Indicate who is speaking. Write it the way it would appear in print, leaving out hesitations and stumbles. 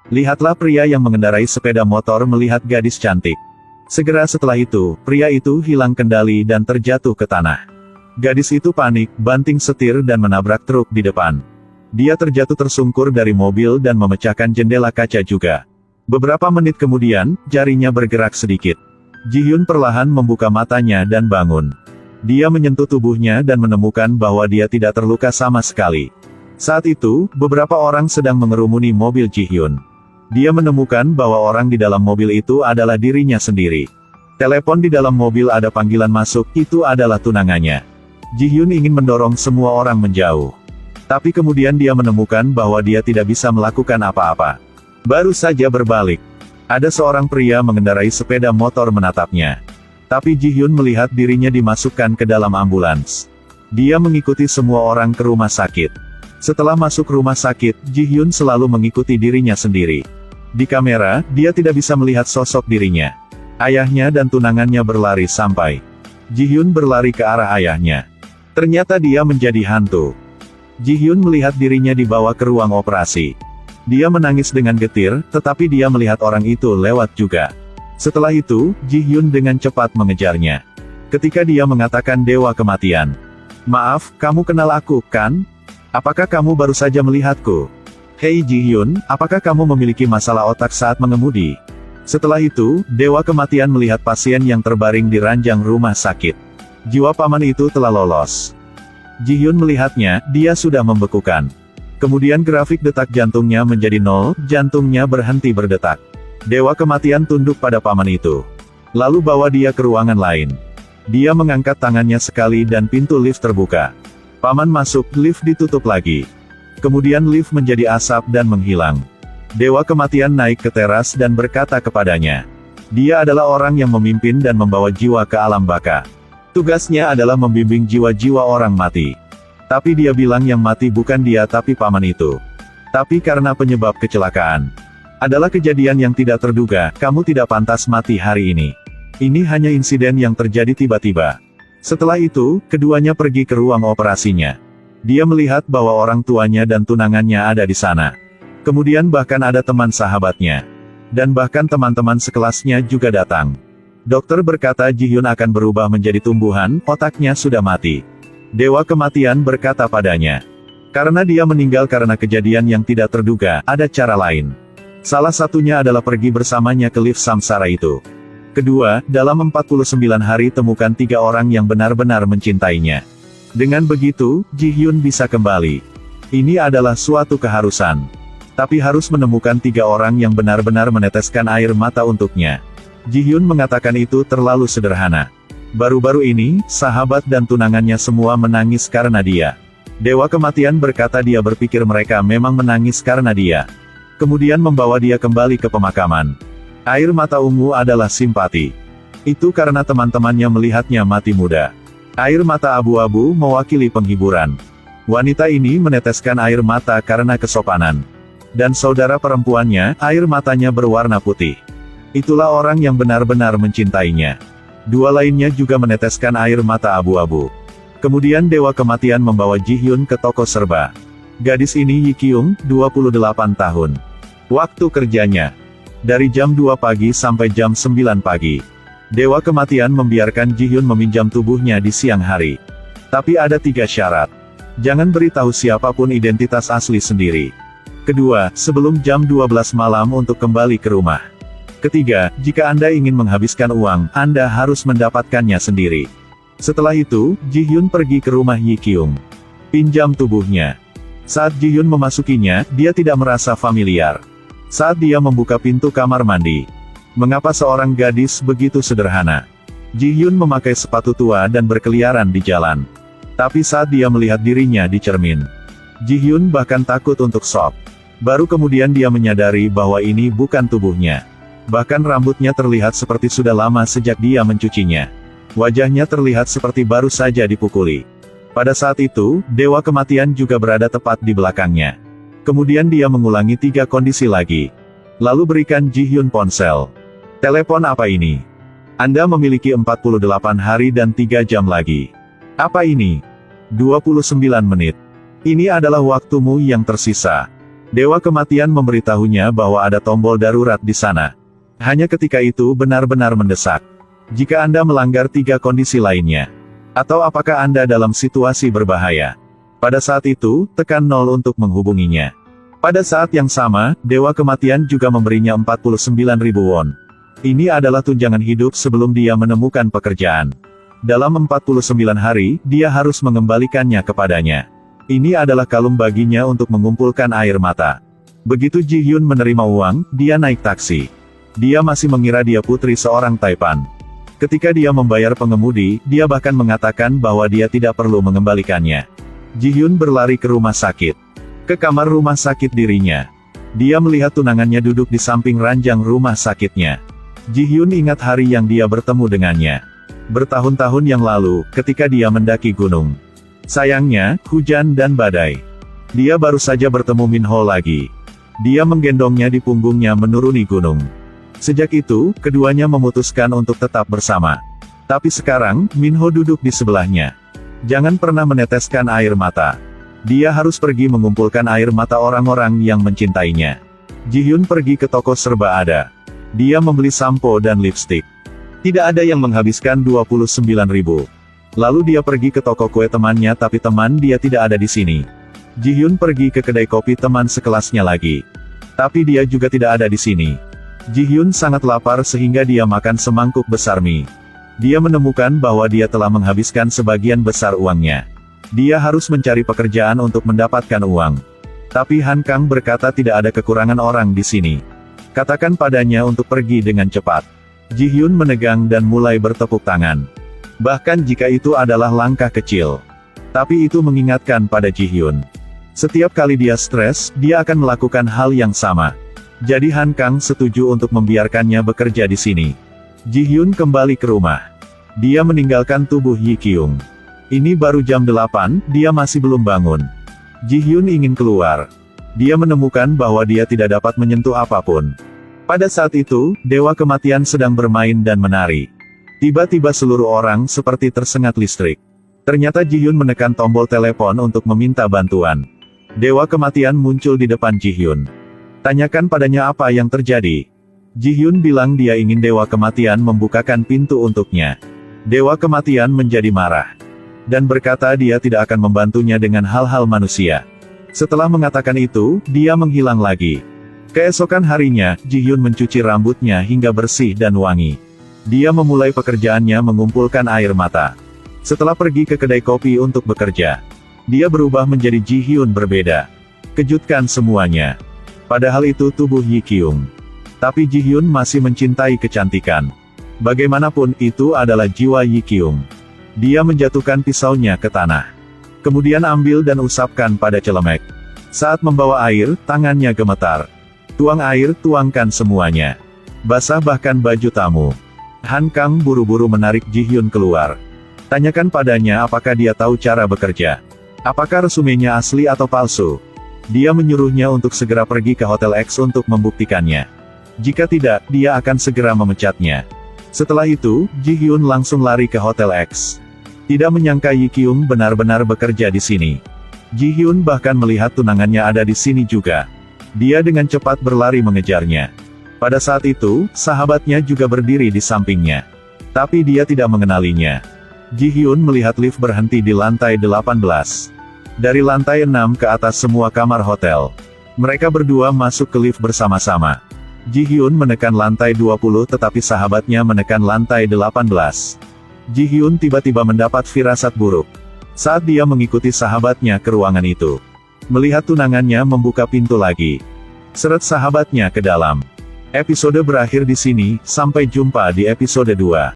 Speaker 1: Lihatlah pria yang mengendarai sepeda motor melihat gadis cantik. Segera setelah itu, pria itu hilang kendali dan terjatuh ke tanah. Gadis itu panik, banting setir dan menabrak truk di depan. Dia terjatuh tersungkur dari mobil dan memecahkan jendela kaca juga. Beberapa menit kemudian, jarinya bergerak sedikit. Ji-hyun perlahan membuka matanya dan bangun. Dia menyentuh tubuhnya dan menemukan bahwa dia tidak terluka sama sekali. Saat itu, beberapa orang sedang mengerumuni mobil Ji-hyun. Dia menemukan bahwa orang di dalam mobil itu adalah dirinya sendiri. Telepon di dalam mobil ada panggilan masuk, itu adalah tunangannya. Ji-hyun ingin mendorong semua orang menjauh. Tapi kemudian dia menemukan bahwa dia tidak bisa melakukan apa-apa. Baru saja berbalik. Ada seorang pria mengendarai sepeda motor menatapnya. Tapi Ji-hyun melihat dirinya dimasukkan ke dalam ambulans. Dia mengikuti semua orang ke rumah sakit. Setelah masuk rumah sakit, Ji-hyun selalu mengikuti dirinya sendiri. Di kamera, dia tidak bisa melihat sosok dirinya. Ayahnya dan tunangannya berlari sampai. Ji-hyun berlari ke arah ayahnya. Ternyata dia menjadi hantu. Ji-hyun melihat dirinya dibawa ke ruang operasi. Dia menangis dengan getir, tetapi dia melihat orang itu lewat juga. Setelah itu, Ji-hyun dengan cepat mengejarnya. Ketika dia mengatakan dewa kematian. Maaf, kamu kenal aku, kan? Apakah kamu baru saja melihatku? Hei Ji-hyun, apakah kamu memiliki masalah otak saat mengemudi? Setelah itu, dewa kematian melihat pasien yang terbaring di ranjang rumah sakit. Jiwa paman itu telah lolos. Ji-hyun melihatnya, dia sudah membekukan. Kemudian grafik detak jantungnya menjadi 0, jantungnya berhenti berdetak. Dewa kematian tunduk pada paman itu. Lalu bawa dia ke ruangan lain. Dia mengangkat tangannya sekali dan pintu lift terbuka. Paman masuk, lift ditutup lagi. Kemudian lift menjadi asap dan menghilang. Dewa kematian naik ke teras dan berkata kepadanya. Dia adalah orang yang memimpin dan membawa jiwa ke alam baka. Tugasnya adalah membimbing jiwa-jiwa orang mati. Tapi dia bilang yang mati bukan dia tapi paman itu. Tapi karena penyebab kecelakaan adalah kejadian yang tidak terduga, kamu tidak pantas mati hari ini. Ini hanya insiden yang terjadi tiba-tiba. Setelah itu, keduanya pergi ke ruang operasinya. Dia melihat bahwa orang tuanya dan tunangannya ada di sana. Kemudian bahkan ada teman sahabatnya. Dan bahkan teman-teman sekelasnya juga datang. Dokter berkata Ji-hyun akan berubah menjadi tumbuhan, otaknya sudah mati. Dewa kematian berkata padanya. Karena dia meninggal karena kejadian yang tidak terduga, ada cara lain. Salah satunya adalah pergi bersamanya ke lift samsara itu. Kedua, dalam 49 hari temukan 3 orang yang benar-benar mencintainya. Dengan begitu, Ji-hyun bisa kembali. Ini adalah suatu keharusan. Tapi harus menemukan 3 orang yang benar-benar meneteskan air mata untuknya. Ji-hyun mengatakan itu terlalu sederhana. Baru-baru ini, sahabat dan tunangannya semua menangis karena dia. Dewa kematian berkata dia berpikir mereka memang menangis karena dia. Kemudian membawa dia kembali ke pemakaman. Air mata ungu adalah simpati. Itu karena teman-temannya melihatnya mati muda. Air mata abu-abu mewakili penghiburan. Wanita ini meneteskan air mata karena kesopanan. Dan saudara perempuannya, air matanya berwarna putih. Itulah orang yang benar-benar mencintainya. 2 lainnya juga meneteskan air mata abu-abu. Kemudian Dewa Kematian membawa Ji-hyun ke toko serba. Gadis ini Yi Kyung, 28 tahun. Waktu kerjanya dari jam 2 pagi sampai jam 9 pagi. Dewa Kematian membiarkan Ji-hyun meminjam tubuhnya di siang hari. Tapi ada 3 syarat. Jangan beritahu siapapun identitas asli sendiri. Kedua, sebelum jam 12 malam untuk kembali ke rumah. Ketiga, jika Anda ingin menghabiskan uang, Anda harus mendapatkannya sendiri. Setelah itu, Ji-hyun pergi ke rumah Yi Kyung. Pinjam tubuhnya. Saat Ji-hyun memasukinya, dia tidak merasa familiar. Saat dia membuka pintu kamar mandi. Mengapa seorang gadis begitu sederhana? Ji-hyun memakai sepatu tua dan berkeliaran di jalan. Tapi saat dia melihat dirinya di cermin, Ji-hyun bahkan takut untuk shock. Baru kemudian dia menyadari bahwa ini bukan tubuhnya. Bahkan rambutnya terlihat seperti sudah lama sejak dia mencucinya. Wajahnya terlihat seperti baru saja dipukuli. Pada saat itu, Dewa Kematian juga berada tepat di belakangnya. Kemudian dia mengulangi 3 kondisi lagi. Lalu berikan Ji-hyun ponsel. Telepon apa ini? Anda memiliki 48 hari dan 3 jam lagi. Apa ini? 29 menit. Ini adalah waktumu yang tersisa. Dewa Kematian memberitahunya bahwa ada tombol darurat di sana. Hanya ketika itu benar-benar mendesak. Jika Anda melanggar 3 kondisi lainnya, atau apakah Anda dalam situasi berbahaya, pada saat itu, tekan 0 untuk menghubunginya. Pada saat yang sama, Dewa Kematian juga memberinya 49.000 won. Ini adalah tunjangan hidup sebelum dia menemukan pekerjaan. Dalam 49 hari, dia harus mengembalikannya kepadanya. Ini adalah kalung baginya untuk mengumpulkan air mata. Begitu Ji Hyun menerima uang, dia naik taksi. Dia masih mengira dia putri seorang Taipan. Ketika dia membayar pengemudi, dia bahkan mengatakan bahwa dia tidak perlu mengembalikannya. Ji Hyun berlari ke rumah sakit. Ke kamar rumah sakit dirinya. Dia melihat tunangannya duduk di samping ranjang rumah sakitnya. Ji Hyun ingat hari yang dia bertemu dengannya. Bertahun-tahun yang lalu, ketika dia mendaki gunung. Sayangnya, hujan dan badai. Dia baru saja bertemu Min Ho lagi. Dia menggendongnya di punggungnya menuruni gunung. Sejak itu, keduanya memutuskan untuk tetap bersama. Tapi sekarang, Min Ho duduk di sebelahnya. Jangan pernah meneteskan air mata. Dia harus pergi mengumpulkan air mata orang-orang yang mencintainya. Ji Hyun pergi ke toko serba ada. Dia membeli sampo dan lipstik. Tidak ada yang menghabiskan 29.000. Lalu dia pergi ke toko kue temannya tapi teman dia tidak ada di sini. Ji Hyun pergi ke kedai kopi teman sekelasnya lagi. Tapi dia juga tidak ada di sini. Ji Hyun sangat lapar sehingga dia makan semangkuk besar mie. Dia menemukan bahwa dia telah menghabiskan sebagian besar uangnya. Dia harus mencari pekerjaan untuk mendapatkan uang. Tapi Han Kang berkata tidak ada kekurangan orang di sini. Katakan padanya untuk pergi dengan cepat. Ji Hyun menegang dan mulai bertepuk tangan. Bahkan jika itu adalah langkah kecil. Tapi itu mengingatkan pada Ji Hyun. Setiap kali dia stres, dia akan melakukan hal yang sama. Jadi Han Kang setuju untuk membiarkannya bekerja di sini. Ji Hyun kembali ke rumah. Dia meninggalkan tubuh Yi Kyung. Ini baru jam 8, dia masih belum bangun. Ji Hyun ingin keluar. Dia menemukan bahwa dia tidak dapat menyentuh apapun. Pada saat itu, Dewa Kematian sedang bermain dan menari. Tiba-tiba seluruh orang seperti tersengat listrik. Ternyata Ji Hyun menekan tombol telepon untuk meminta bantuan. Dewa Kematian muncul di depan Ji Hyun. Tanyakan padanya apa yang terjadi. Ji Hyun bilang dia ingin Dewa Kematian membukakan pintu untuknya. Dewa Kematian menjadi marah. Dan berkata dia tidak akan membantunya dengan hal-hal manusia. Setelah mengatakan itu, dia menghilang lagi. Keesokan harinya, Ji Hyun mencuci rambutnya hingga bersih dan wangi. Dia memulai pekerjaannya mengumpulkan air mata. Setelah pergi ke kedai kopi untuk bekerja, dia berubah menjadi Ji Hyun berbeda. Kejutkan semuanya. Padahal itu tubuh Yi Kyung. Tapi Ji Hyun masih mencintai kecantikan. Bagaimanapun itu adalah jiwa Yi Kyung. Dia menjatuhkan pisaunya ke tanah. Kemudian ambil dan usapkan pada celemek. Saat membawa air, tangannya gemetar. Tuang air, tuangkan semuanya. Basah bahkan baju tamu. Han Kang buru-buru menarik Ji Hyun keluar. Tanyakan padanya apakah dia tahu cara bekerja. Apakah resumenya asli atau palsu. Dia menyuruhnya untuk segera pergi ke Hotel X untuk membuktikannya. Jika tidak, dia akan segera memecatnya. Setelah itu, Ji Hyun langsung lari ke Hotel X. Tidak menyangka Yi Kyung benar-benar bekerja di sini. Ji Hyun bahkan melihat tunangannya ada di sini juga. Dia dengan cepat berlari mengejarnya. Pada saat itu, sahabatnya juga berdiri di sampingnya. Tapi dia tidak mengenalinya. Ji Hyun melihat lift berhenti di lantai 18. Dari lantai 6 ke atas semua kamar hotel. Mereka berdua masuk ke lift bersama-sama. Ji Hyun menekan lantai 20 tetapi sahabatnya menekan lantai 18. Ji Hyun tiba-tiba mendapat firasat buruk. Saat dia mengikuti sahabatnya ke ruangan itu. Melihat tunangannya membuka pintu lagi. Seret sahabatnya ke dalam. Episode berakhir di sini, sampai jumpa di episode 2.